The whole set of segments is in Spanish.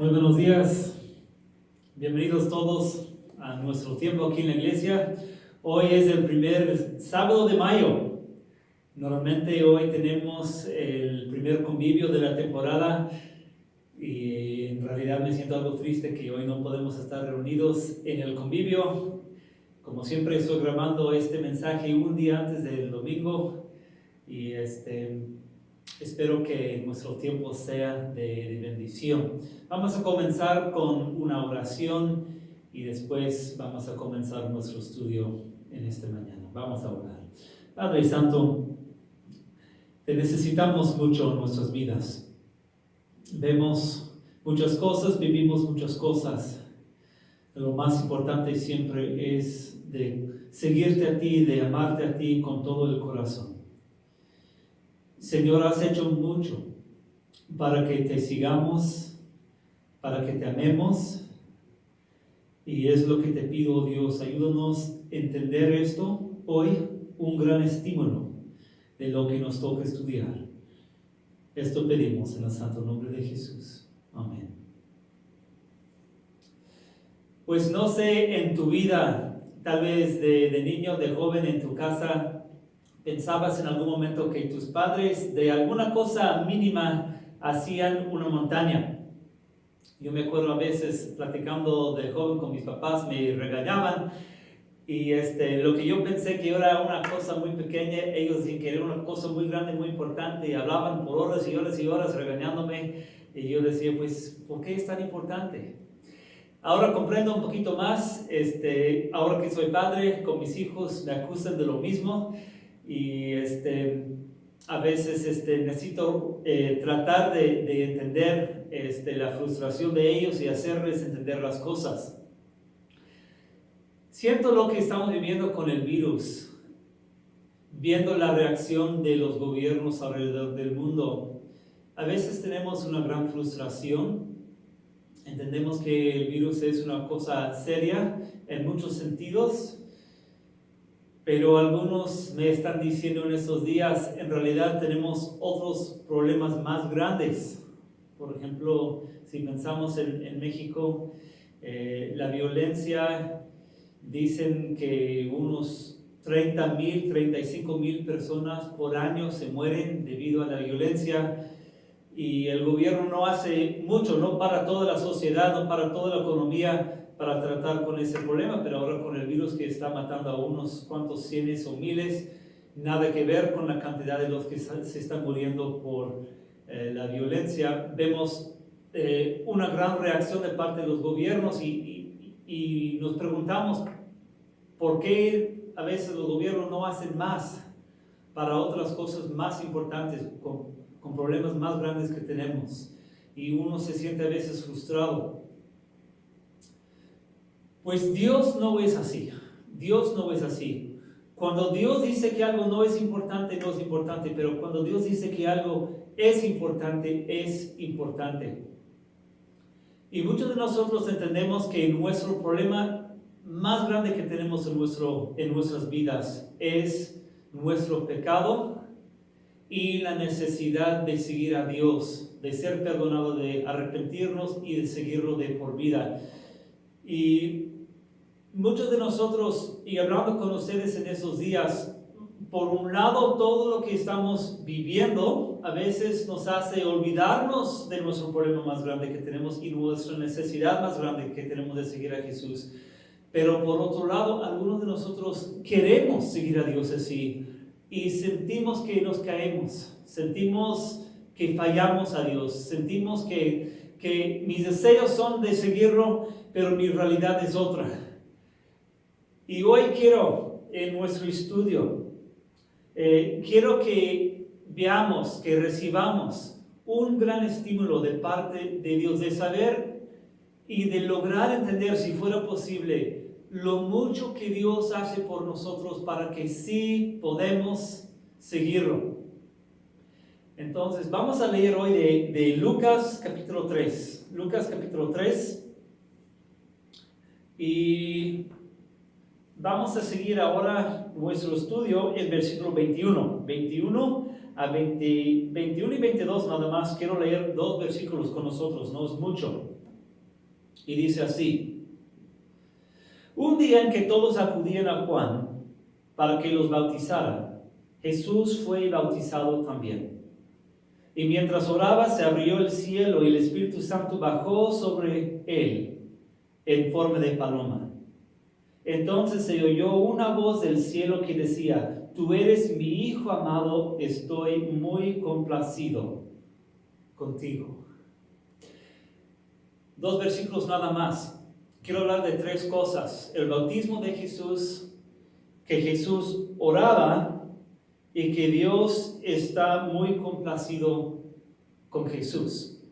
Muy buenos días, bienvenidos todos a nuestro tiempo aquí en la iglesia. Hoy es el primer sábado de mayo. Normalmente hoy tenemos el primer convivio de la temporada y en realidad me siento algo triste que hoy no podemos estar reunidos en el convivio. Como siempre estoy grabando este mensaje un día antes del domingo y espero que nuestro tiempo sea de bendición. Vamos a comenzar con una oración y después vamos a comenzar nuestro estudio en esta mañana. Vamos a orar. Padre Santo, te necesitamos mucho en nuestras vidas. Vemos muchas cosas, vivimos muchas cosas. Lo más importante siempre es de seguirte a ti, de amarte a ti con todo el corazón. Señor, has hecho mucho para que te sigamos, para que te amemos, y es lo que te pido, Dios. Ayúdanos a entender esto hoy, un gran estímulo de lo que nos toca estudiar. Esto pedimos en el santo nombre de Jesús. Amén. Pues no sé, en tu vida, tal vez de niño, de joven, en tu casa, ¿pensabas en algún momento que tus padres de alguna cosa mínima hacían una montaña? Yo me acuerdo a veces platicando de joven con mis papás, me regañaban y lo que yo pensé que era una cosa muy pequeña, ellos decían que era una cosa muy grande, muy importante, y hablaban por horas y horas y horas regañándome, y yo decía, pues, ¿por qué es tan importante? Ahora comprendo un poquito más, ahora que soy padre, con mis hijos me acusan de lo mismo. Y a veces necesito tratar de entender la frustración de ellos y hacerles entender las cosas. Siento lo que estamos viviendo con el virus, viendo la reacción de los gobiernos alrededor del mundo. A veces tenemos una gran frustración. Entendemos que el virus es una cosa seria en muchos sentidos. Pero algunos me están diciendo en estos días, en realidad tenemos otros problemas más grandes. Por ejemplo, si pensamos en México, la violencia, dicen que unos 30,000, 35,000 personas por año se mueren debido a la violencia. Y el gobierno no hace mucho, no para toda la sociedad, no para toda la economía, para tratar con ese problema, pero ahora con el virus que está matando a unos cuantos cientos o miles, nada que ver con la cantidad de los que se están muriendo por la violencia. Vemos una gran reacción de parte de los gobiernos y nos preguntamos por qué a veces los gobiernos no hacen más para otras cosas más importantes, con problemas más grandes que tenemos, y uno se siente a veces frustrado. Pues Dios no es así. Dios no es así. Cuando Dios dice que algo no es importante, no es importante, pero cuando Dios dice que algo es importante, es importante. Y muchos de nosotros entendemos que nuestro problema más grande que tenemos en nuestras vidas es nuestro pecado y la necesidad de seguir a Dios, de ser perdonado, de arrepentirnos y de seguirlo de por vida. Y muchos de nosotros, y hablando con ustedes en esos días, por un lado todo lo que estamos viviendo a veces nos hace olvidarnos de nuestro problema más grande que tenemos y nuestra necesidad más grande que tenemos de seguir a Jesús. Pero por otro lado, algunos de nosotros queremos seguir a Dios así y sentimos que nos caemos, sentimos que fallamos a Dios, sentimos que mis deseos son de seguirlo, pero mi realidad es otra. Y hoy quiero, en nuestro estudio, quiero que veamos, que recibamos un gran estímulo de parte de Dios, de saber y de lograr entender, si fuera posible, lo mucho que Dios hace por nosotros para que sí podemos seguirlo. Entonces, vamos a leer hoy de Lucas capítulo 3. Lucas capítulo 3. Y vamos a seguir ahora nuestro estudio en versículo 21. 21 a 21 y 22 nada más. Quiero leer 2 versículos con nosotros, no es mucho. Y dice así: un día en que todos acudían a Juan para que los bautizara, Jesús fue bautizado también. Y mientras oraba se abrió el cielo y el Espíritu Santo bajó sobre él en forma de paloma. Entonces se oyó una voz del cielo que decía: tú eres mi Hijo amado, estoy muy complacido contigo. 2 versículos nada más. Quiero hablar de 3 cosas: el bautismo de Jesús, que Jesús oraba y que Dios está muy complacido con Jesús.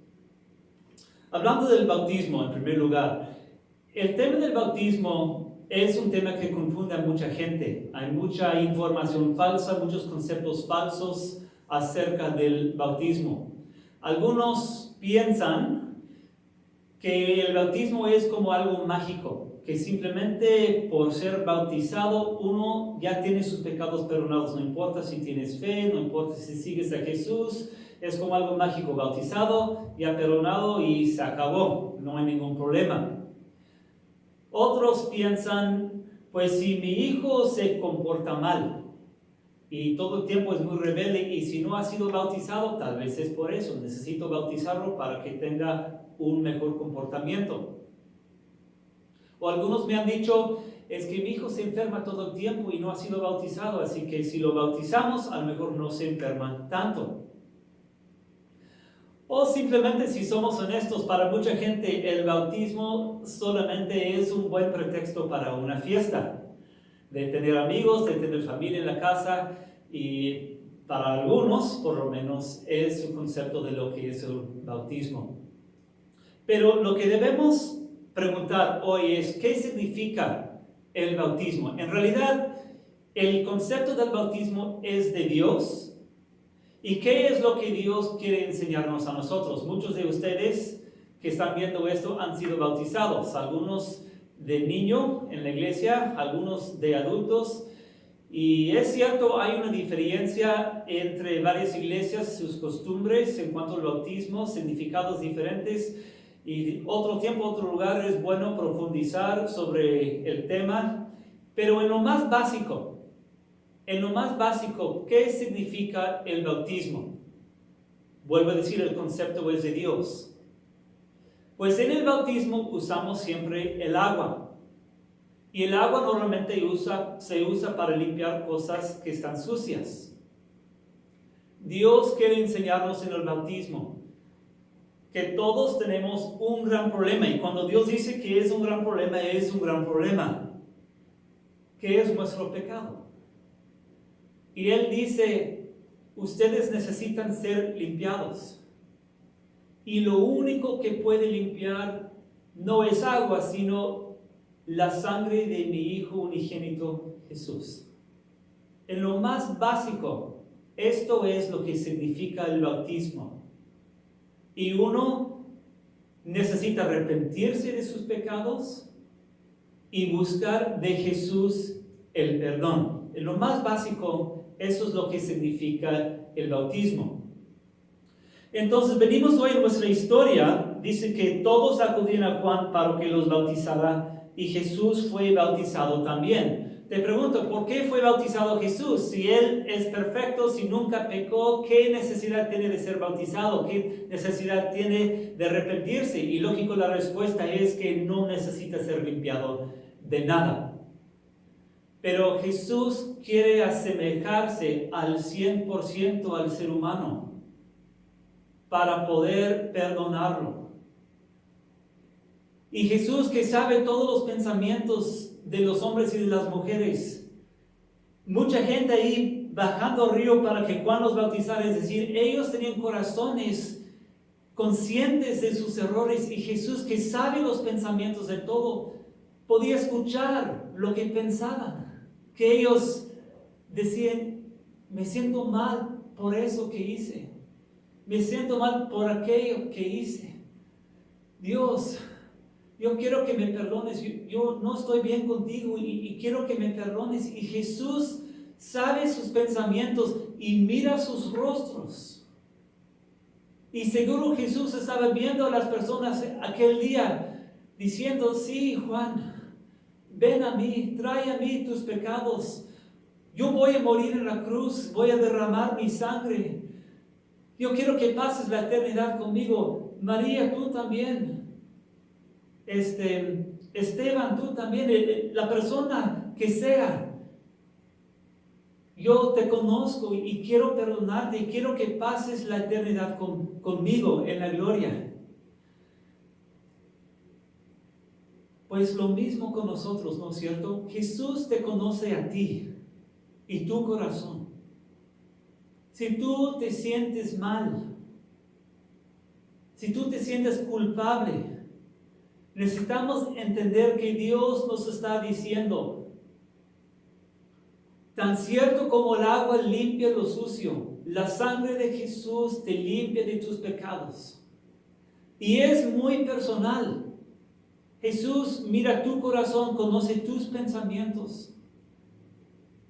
Hablando del bautismo, en primer lugar, el tema del bautismo es un tema que confunde a mucha gente. Hay mucha información falsa, muchos conceptos falsos acerca del bautismo. Algunos piensan que el bautismo es como algo mágico, que simplemente por ser bautizado uno ya tiene sus pecados perdonados. No importa si tienes fe, no importa si sigues a Jesús, es como algo mágico: bautizado, ya perdonado y se acabó, no hay ningún problema. Otros piensan, pues si mi hijo se comporta mal y todo el tiempo es muy rebelde y si no ha sido bautizado, tal vez es por eso, necesito bautizarlo para que tenga un mejor comportamiento. O algunos me han dicho, es que mi hijo se enferma todo el tiempo y no ha sido bautizado, así que si lo bautizamos, a lo mejor no se enferma tanto. O simplemente, si somos honestos, para mucha gente el bautismo solamente es un buen pretexto para una fiesta, de tener amigos, de tener familia en la casa, y para algunos, por lo menos, es su concepto de lo que es el bautismo. Pero lo que debemos preguntar hoy es: ¿qué significa el bautismo? En realidad, el concepto del bautismo es de Dios. ¿Y qué es lo que Dios quiere enseñarnos a nosotros? Muchos de ustedes que están viendo esto han sido bautizados, algunos de niño en la iglesia, algunos de adultos. Y es cierto, hay una diferencia entre varias iglesias, sus costumbres en cuanto al bautismo, significados diferentes. Y otro tiempo, otro lugar es bueno profundizar sobre el tema. Pero en lo más básico, ¿qué significa el bautismo? Vuelvo a decir, el concepto es de Dios. Pues en el bautismo usamos siempre el agua. Y el agua normalmente se usa para limpiar cosas que están sucias. Dios quiere enseñarnos en el bautismo que todos tenemos un gran problema. Y cuando Dios dice que es un gran problema, es un gran problema. ¿Qué es nuestro pecado? Y Él dice: ustedes necesitan ser limpiados. Y lo único que puede limpiar no es agua, sino la sangre de mi Hijo unigénito Jesús. En lo más básico, esto es lo que significa el bautismo. Y uno necesita arrepentirse de sus pecados y buscar de Jesús el perdón. En lo más básico, eso es lo que significa el bautismo. Entonces, venimos hoy en nuestra historia. Dice que todos acudían a Juan para que los bautizara y Jesús fue bautizado también. Te pregunto, ¿por qué fue bautizado Jesús? Si Él es perfecto, si nunca pecó, ¿qué necesidad tiene de ser bautizado? ¿Qué necesidad tiene de arrepentirse? Y lógico, la respuesta es que no necesita ser limpiado de nada. Pero Jesús quiere asemejarse al 100% al ser humano para poder perdonarlo. Y Jesús, que sabe todos los pensamientos de los hombres y de las mujeres, mucha gente ahí bajando al río para que Juan los bautizara, es decir, ellos tenían corazones conscientes de sus errores, y Jesús, que sabe los pensamientos de todo, podía escuchar lo que pensaban. Que ellos decían: me siento mal por eso que hice, me siento mal por aquello que hice. Dios, yo quiero que me perdones, yo no estoy bien contigo y quiero que me perdones. Y Jesús sabe sus pensamientos y mira sus rostros. Y seguro Jesús estaba viendo a las personas aquel día, diciendo, sí, Juan, ven a mí, trae a mí tus pecados. Yo voy a morir en la cruz, voy a derramar mi sangre. Yo quiero que pases la eternidad conmigo. María, tú también. Esteban, tú también. La persona que sea. Yo te conozco y quiero perdonarte y quiero que pases la eternidad conmigo en la gloria. Pues lo mismo con nosotros, ¿no es cierto? Jesús te conoce a ti y tu corazón. Si tú te sientes mal, si tú te sientes culpable, necesitamos entender que Dios nos está diciendo, tan cierto como el agua limpia lo sucio, la sangre de Jesús te limpia de tus pecados. Y es muy personal. Jesús mira tu corazón, conoce tus pensamientos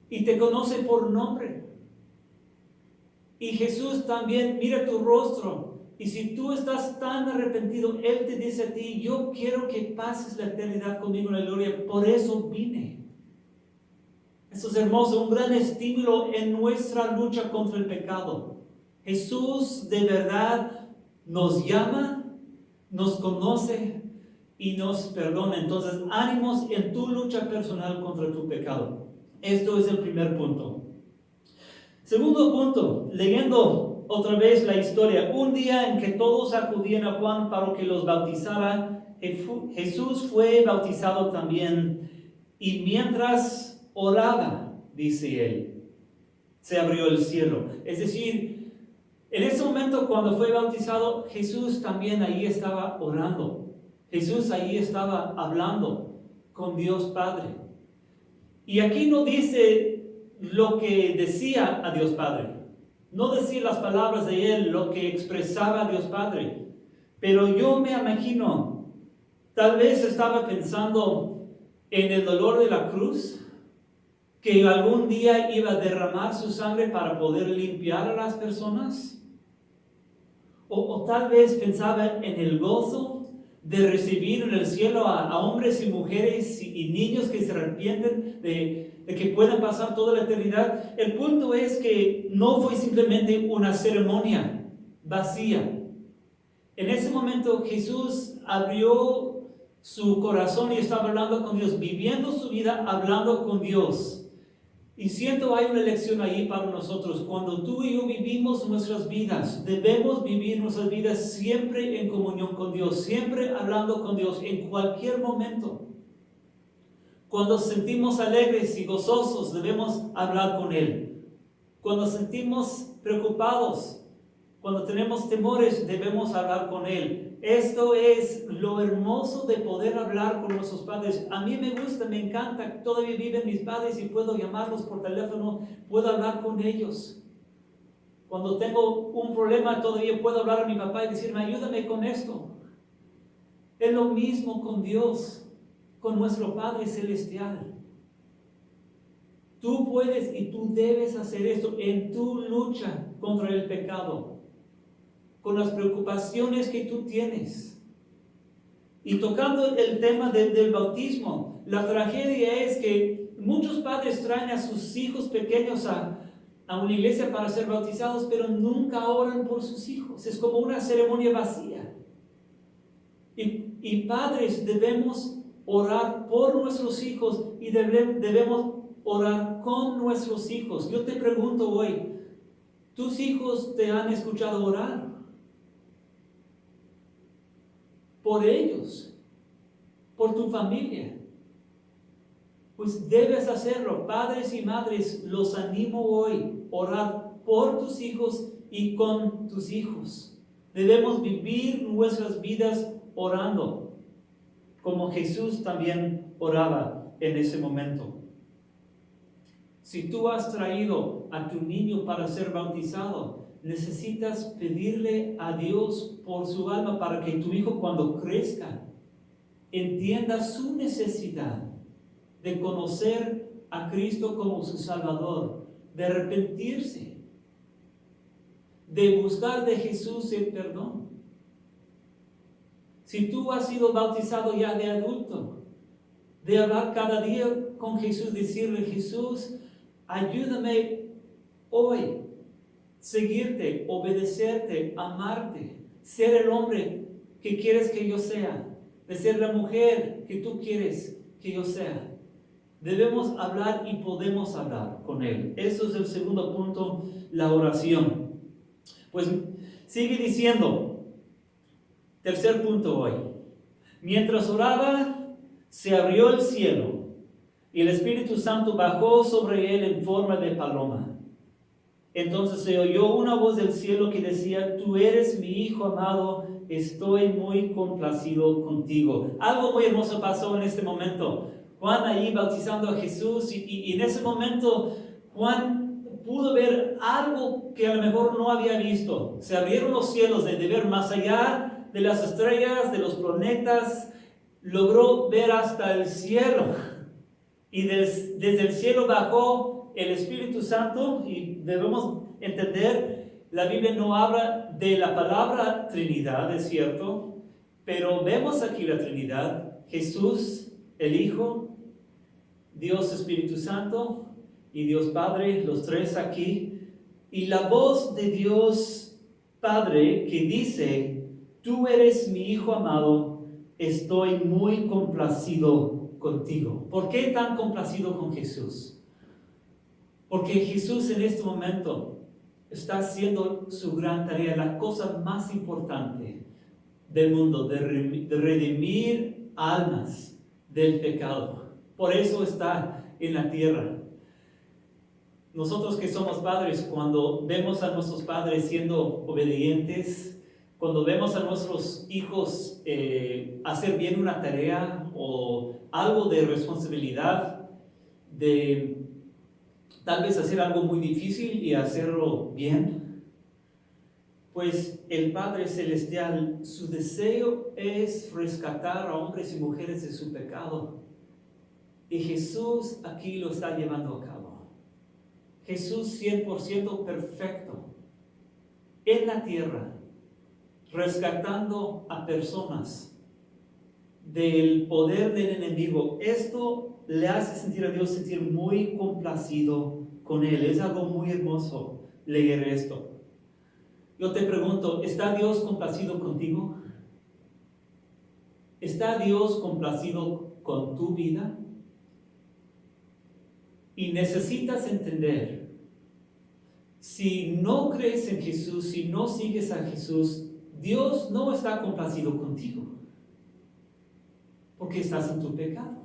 y te conoce por nombre. Y Jesús también mira tu rostro. Y si tú estás tan arrepentido, Él te dice a ti, yo quiero que pases la eternidad conmigo en la gloria. Por eso vine. Eso es hermoso, un gran estímulo en nuestra lucha contra el pecado. Jesús de verdad nos llama, nos conoce y nos perdona. Entonces, ánimos en tu lucha personal contra tu pecado. Esto es el primer punto. Segundo punto, leyendo otra vez la historia. Un día en que todos acudían a Juan para que los bautizara, Jesús fue bautizado también. Y mientras oraba, dice él, se abrió el cielo. Es decir, en ese momento cuando fue bautizado, Jesús también ahí estaba orando. Jesús ahí estaba hablando con Dios Padre. Y aquí no dice lo que decía a Dios Padre. No decía las palabras de él, lo que expresaba a Dios Padre. Pero yo me imagino, tal vez estaba pensando en el dolor de la cruz, que algún día iba a derramar su sangre para poder limpiar a las personas. O tal vez pensaba en el gozo de recibir en el cielo a hombres y mujeres y niños que se arrepienten de que puedan pasar toda la eternidad. El punto es que no fue simplemente una ceremonia vacía. En ese momento Jesús abrió su corazón y estaba hablando con Dios, viviendo su vida hablando con Dios. Y siento hay una lección ahí para nosotros. Cuando tú y yo vivimos nuestras vidas, debemos vivir nuestras vidas siempre en comunión con Dios, siempre hablando con Dios en cualquier momento. Cuando sentimos alegres y gozosos, debemos hablar con Él. Cuando sentimos preocupados, cuando tenemos temores, debemos hablar con Él. Esto es lo hermoso de poder hablar con nuestros padres. A mí me gusta, me encanta. Todavía viven mis padres y puedo llamarlos por teléfono, puedo hablar con ellos. Cuando tengo un problema, todavía puedo hablar a mi papá y decirme, ayúdame con esto. Es lo mismo con Dios, con nuestro Padre Celestial. Tú puedes y tú debes hacer esto en tu lucha contra el pecado, con las preocupaciones que tú tienes. Y tocando el tema del bautismo, la tragedia es que muchos padres traen a sus hijos pequeños a una iglesia para ser bautizados, pero nunca oran por sus hijos. Es como una ceremonia vacía. Y padres debemos orar por nuestros hijos y debemos orar con nuestros hijos. Yo te pregunto hoy, ¿tus hijos te han escuchado orar por ellos, por tu familia? Pues debes hacerlo. Padres y madres, los animo hoy a orar por tus hijos y con tus hijos. Debemos vivir nuestras vidas orando, como Jesús también oraba en ese momento. Si tú has traído a tu niño para ser bautizado, necesitas pedirle a Dios por su alma para que tu hijo, cuando crezca, entienda su necesidad de conocer a Cristo como su Salvador, de arrepentirse, de buscar de Jesús el perdón. Si tú has sido bautizado ya de adulto, de hablar cada día con Jesús, decirle, Jesús, ayúdame hoy, seguirte, obedecerte, amarte, ser el hombre que quieres que yo sea, de ser la mujer que tú quieres que yo sea. Debemos hablar y podemos hablar con Él. Eso es el segundo punto, la oración. Pues sigue diciendo, tercer punto hoy. Mientras oraba, se abrió el cielo y el Espíritu Santo bajó sobre él en forma de paloma. Entonces se oyó una voz del cielo que decía, tú eres mi Hijo amado, estoy muy complacido contigo. Algo muy hermoso pasó en este momento. Juan ahí bautizando a Jesús y en ese momento Juan pudo ver algo que a lo mejor no había visto. Se abrieron los cielos de ver más allá de las estrellas, de los planetas, logró ver hasta el cielo. Y desde el cielo bajó el Espíritu Santo, y debemos entender, la Biblia no habla de la palabra Trinidad, es cierto, pero vemos aquí la Trinidad, Jesús, el Hijo, Dios Espíritu Santo y Dios Padre, los tres aquí, y la voz de Dios Padre que dice, tú eres mi Hijo amado, estoy muy complacido contigo. ¿Por qué tan complacido con Jesús? Porque Jesús en este momento está haciendo su gran tarea, la cosa más importante del mundo, de redimir almas del pecado. Por eso está en la tierra. Nosotros que somos padres, cuando vemos a nuestros padres siendo obedientes, cuando vemos a nuestros hijos hacer bien una tarea o algo de responsabilidad, de tal vez hacer algo muy difícil y hacerlo bien, pues el Padre Celestial, su deseo es rescatar a hombres y mujeres de su pecado. Y Jesús aquí lo está llevando a cabo. Jesús 100% perfecto en la tierra, rescatando a personas del poder del enemigo. Esto le hace sentir a Dios sentir muy complacido con Él. Es algo muy hermoso leer esto. Yo te pregunto, ¿está Dios complacido contigo? ¿Está Dios complacido con tu vida? Y necesitas entender, si no crees en Jesús, si no sigues a Jesús, Dios no está complacido contigo, porque estás en tu pecado.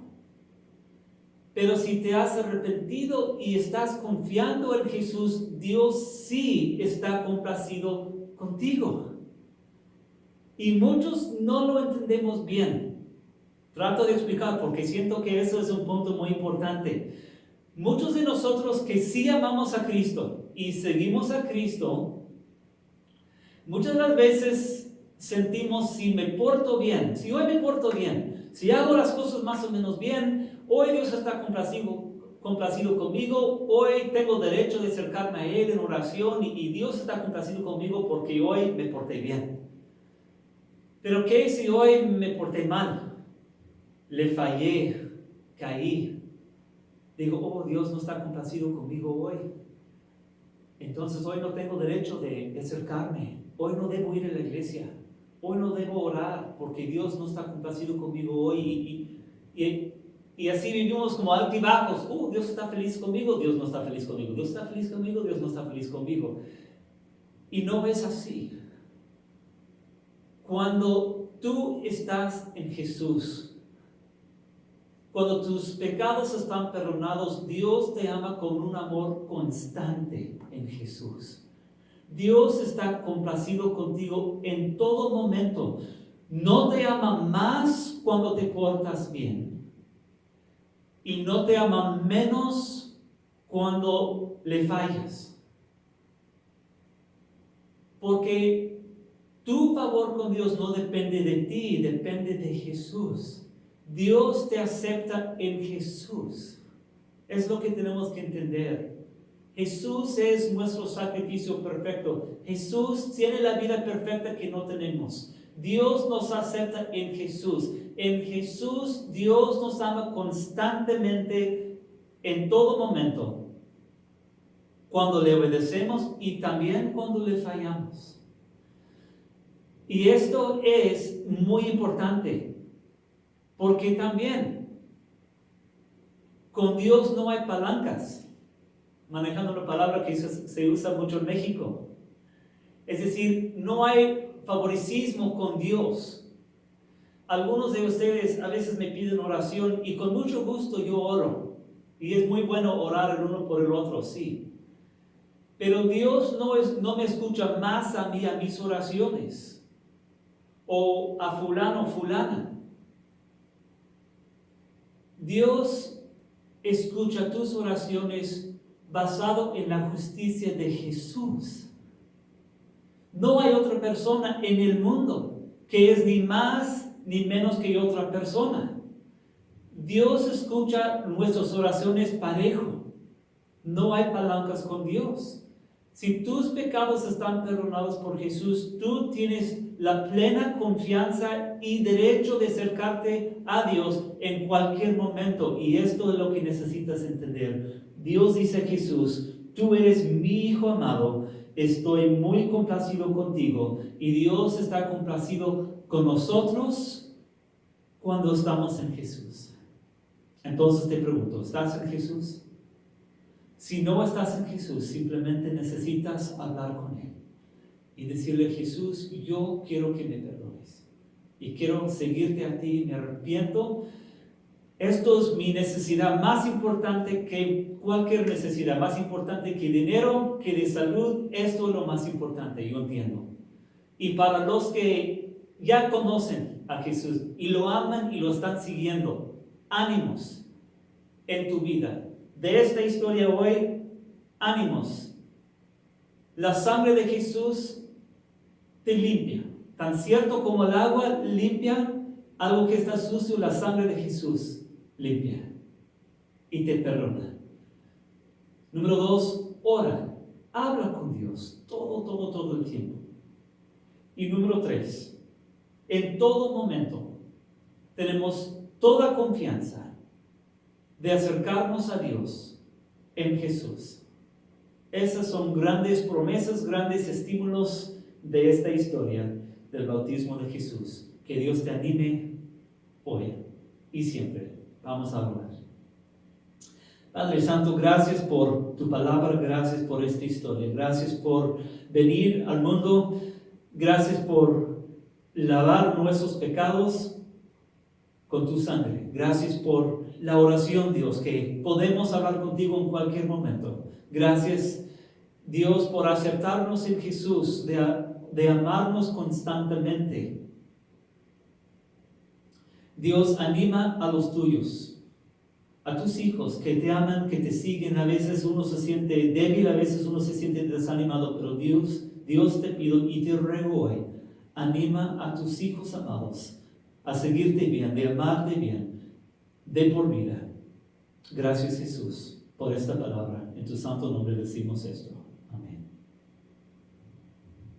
Pero si te has arrepentido y estás confiando en Jesús, Dios sí está complacido contigo. Y muchos no lo entendemos bien. Trato de explicar porque siento que eso es un punto muy importante. Muchos de nosotros que sí amamos a Cristo y seguimos a Cristo, muchas de las veces sentimos, si me porto bien, si hoy me porto bien, si hago las cosas más o menos bien, hoy Dios está complacido conmigo, hoy tengo derecho de acercarme a Él en oración y Dios está complacido conmigo porque hoy me porté bien. Pero ¿qué si hoy me porté mal? Le fallé, caí. Digo, oh, Dios no está complacido conmigo hoy. Entonces hoy no tengo derecho de acercarme. Hoy no debo ir a la iglesia. Hoy no debo orar porque Dios no está complacido conmigo hoy. Y así vivimos como altibajos. Dios está feliz conmigo, Dios no está feliz conmigo. Dios está feliz conmigo, Dios no está feliz conmigo. Y no es así. Cuando tú estás en Jesús, cuando tus pecados están perdonados, Dios te ama con un amor constante en Jesús. Dios está complacido contigo en todo momento. No te ama más cuando te portas bien. Y no te ama menos cuando le fallas. Porque tu favor con Dios no depende de ti, depende de Jesús. Dios te acepta en Jesús. Es lo que tenemos que entender. Jesús es nuestro sacrificio perfecto. Jesús tiene la vida perfecta que no tenemos. Dios nos acepta en Jesús. En Jesús Dios nos ama constantemente en todo momento. Cuando le obedecemos y también cuando le fallamos. Y esto es muy importante. Porque también con Dios no hay palancas. Manejando una palabra que se usa mucho en México. Es decir, no hay favoritismo con Dios. Algunos de ustedes a veces me piden oración y con mucho gusto yo oro. Y es muy bueno orar el uno por el otro, sí. Pero Dios no me escucha más a mí, a mis oraciones. O a fulano o fulana. Dios escucha tus oraciones basado en la justicia de Jesús. No hay otra persona en el mundo que es ni más ni menos que otra persona. Dios escucha nuestras oraciones parejo. No hay palancas con Dios. Si tus pecados están perdonados por Jesús, tú tienes la plena confianza y derecho de acercarte a Dios en cualquier momento. Y esto es lo que necesitas entender. Dios dice a Jesús, tú eres mi Hijo amado, estoy muy complacido contigo. Y Dios está complacido con nosotros cuando estamos en Jesús. Entonces te pregunto, ¿estás en Jesús? Si no estás en Jesús, simplemente necesitas hablar con Él y decirle, Jesús, yo quiero que me perdones y quiero seguirte a ti, me arrepiento. Esto es mi necesidad más importante que cualquier necesidad, más importante que dinero, que de salud. Esto es lo más importante, yo entiendo. Y para los que ya conocen a Jesús y lo aman y lo están siguiendo, ánimos en tu vida. De esta historia hoy, ánimos. La sangre de Jesús te limpia. Tan cierto como el agua limpia algo que está sucio, la sangre de Jesús limpia y te perdona. Número 2, ora. Habla con Dios todo el tiempo. Y número 3, en todo momento tenemos toda confianza de acercarnos a Dios en Jesús. Esas son grandes promesas, grandes estímulos de esta historia del bautismo de Jesús. Que Dios te anime hoy y siempre. Vamos a orar. Padre Santo, gracias por tu palabra, gracias por esta historia, gracias por venir al mundo, gracias por lavar nuestros pecados con tu sangre. Gracias por la oración, Dios, que podemos hablar contigo en cualquier momento. Gracias, Dios, por aceptarnos en Jesús, de amarnos constantemente. Dios, anima a los tuyos, a tus hijos que te aman, que te siguen. A veces uno se siente débil, a veces uno se siente desanimado, pero Dios te pido y te ruego hoy, anima a tus hijos amados a seguirte bien, de amarte bien, de por vida. Gracias, Jesús, por esta palabra. En tu santo nombre decimos esto.